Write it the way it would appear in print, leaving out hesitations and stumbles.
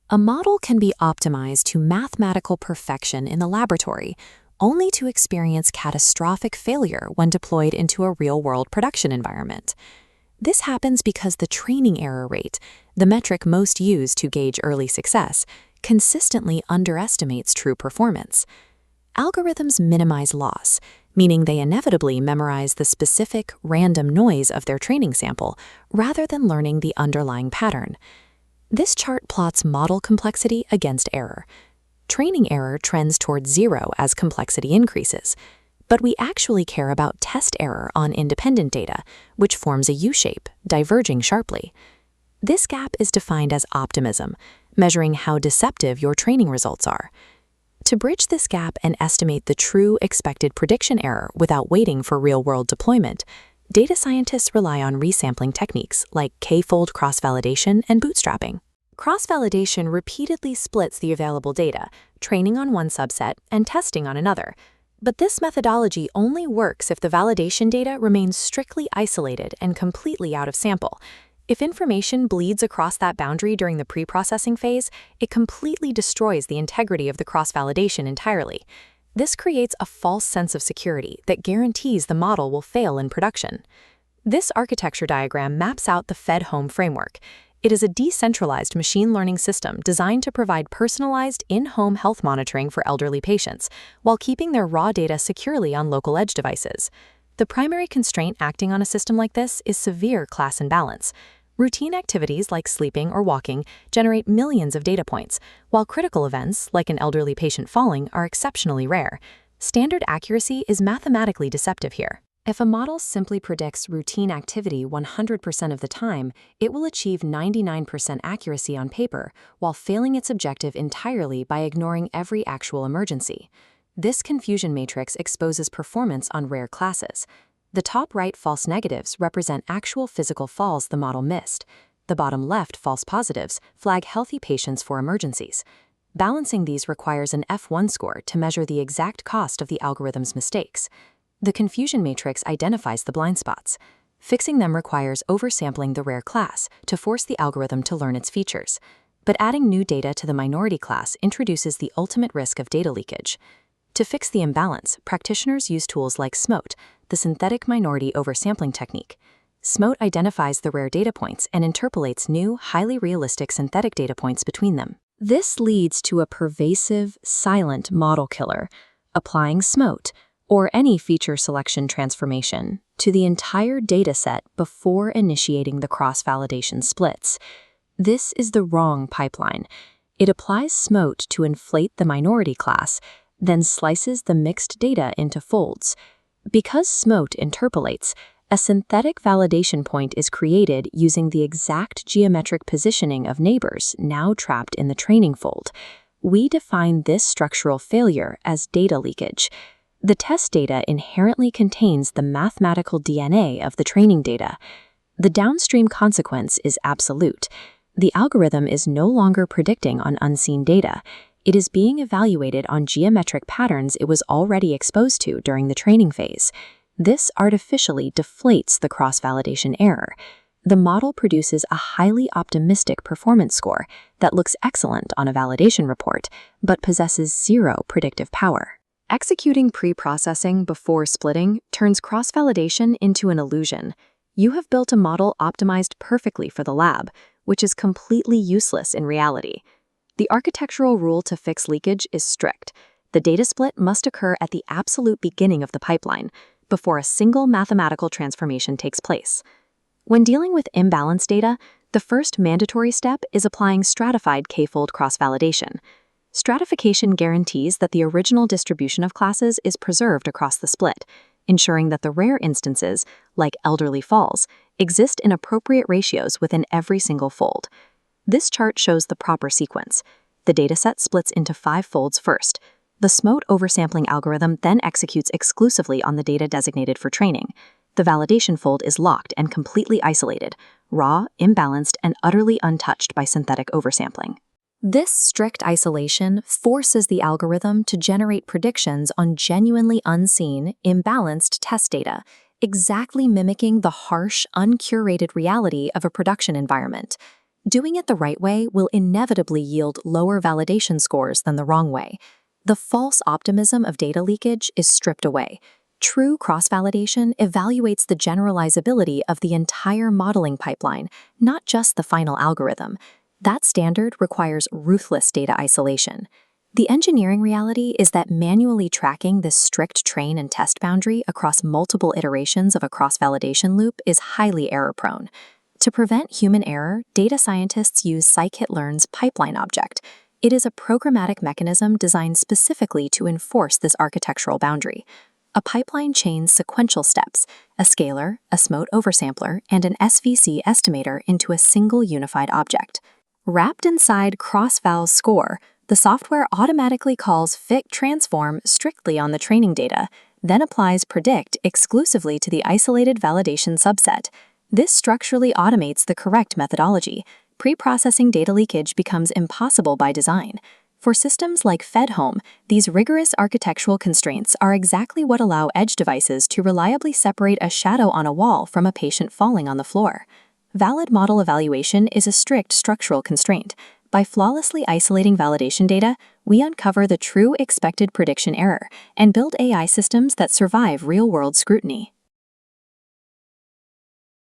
A model can be optimized to mathematical perfection in the laboratory, only to experience catastrophic failure when deployed into a real-world production environment. This happens because the training error rate, the metric most used to gauge early success, consistently underestimates true performance. Algorithms minimize loss, meaning they inevitably memorize the specific, random noise of their training sample rather than learning the underlying pattern. This chart plots model complexity against error. Training error trends towards 0 as complexity increases, but we actually care about test error on independent data, which forms a U-shape, diverging sharply. This gap is defined as optimism, measuring how deceptive your training results are. To bridge this gap and estimate the true expected prediction error without waiting for real-world deployment, data scientists rely on resampling techniques like k-fold cross-validation and bootstrapping. Cross-validation repeatedly splits the available data, training on one subset and testing on another. But this methodology only works if the validation data remains strictly isolated and completely out of sample. If information bleeds across that boundary during the pre-processing phase, it completely destroys the integrity of the cross-validation entirely. This creates a false sense of security that guarantees the model will fail in production. This architecture diagram maps out the Fed-Home framework. It is a decentralized machine learning system designed to provide personalized in-home health monitoring for elderly patients, while keeping their raw data securely on local edge devices. The primary constraint acting on a system like this is severe class imbalance. Routine activities like sleeping or walking generate millions of data points, while critical events, like an elderly patient falling, are exceptionally rare. Standard accuracy is mathematically deceptive here. If a model simply predicts routine activity 100% of the time, it will achieve 99% accuracy on paper, while failing its objective entirely by ignoring every actual emergency. This confusion matrix exposes performance on rare classes. The top right false negatives represent actual physical falls the model missed. The bottom left false positives flag healthy patients for emergencies. Balancing these requires an F1 score to measure the exact cost of the algorithm's mistakes. The confusion matrix identifies the blind spots. Fixing them requires oversampling the rare class to force the algorithm to learn its features. But adding new data to the minority class introduces the ultimate risk of data leakage. To fix the imbalance, practitioners use tools like SMOTE, the synthetic minority oversampling technique. SMOTE identifies the rare data points and interpolates new, highly realistic synthetic data points between them. This leads to a pervasive, silent model killer. Applying SMOTE, or any feature selection transformation, to the entire dataset before initiating the cross-validation splits. This is the wrong pipeline. It applies SMOTE to inflate the minority class, then slices the mixed data into folds. Because SMOTE interpolates, a synthetic validation point is created using the exact geometric positioning of neighbors now trapped in the training fold. We define this structural failure as data leakage. The test data inherently contains the mathematical DNA of the training data. The downstream consequence is absolute. The algorithm is no longer predicting on unseen data. It is being evaluated on geometric patterns it was already exposed to during the training phase. This artificially deflates the cross-validation error. The model produces a highly optimistic performance score that looks excellent on a validation report, but possesses zero predictive power. Executing pre-processing before splitting turns cross-validation into an illusion. You have built a model optimized perfectly for the lab, which is completely useless in reality. The architectural rule to fix leakage is strict. The data split must occur at the absolute beginning of the pipeline, before a single mathematical transformation takes place. When dealing with imbalanced data, the first mandatory step is applying stratified k-fold cross-validation. Stratification guarantees that the original distribution of classes is preserved across the split, ensuring that the rare instances, like elderly falls, exist in appropriate ratios within every single fold. This chart shows the proper sequence. The dataset splits into 5 folds first. The SMOTE oversampling algorithm then executes exclusively on the data designated for training. The validation fold is locked and completely isolated, raw, imbalanced, and utterly untouched by synthetic oversampling. This strict isolation forces the algorithm to generate predictions on genuinely unseen, imbalanced test data, exactly mimicking the harsh, uncurated reality of a production environment. Doing it the right way will inevitably yield lower validation scores than the wrong way. The false optimism of data leakage is stripped away. True cross-validation evaluates the generalizability of the entire modeling pipeline, not just the final algorithm. That standard requires ruthless data isolation. The engineering reality is that manually tracking this strict train and test boundary across multiple iterations of a cross-validation loop is highly error-prone. To prevent human error, data scientists use scikit-learn's pipeline object. It is a programmatic mechanism designed specifically to enforce this architectural boundary. A pipeline chains sequential steps, a scalar, a smote oversampler, and an SVC estimator into a single unified object. Wrapped inside cross-val score, the software automatically calls fit transform strictly on the training data, then applies predict exclusively to the isolated validation subset. This structurally automates the correct methodology. Pre-processing data leakage becomes impossible by design. For systems like FedHome, these rigorous architectural constraints are exactly what allow edge devices to reliably separate a shadow on a wall from a patient falling on the floor. Valid model evaluation is a strict structural constraint. By flawlessly isolating validation data, we uncover the true expected prediction error and build AI systems that survive real-world scrutiny.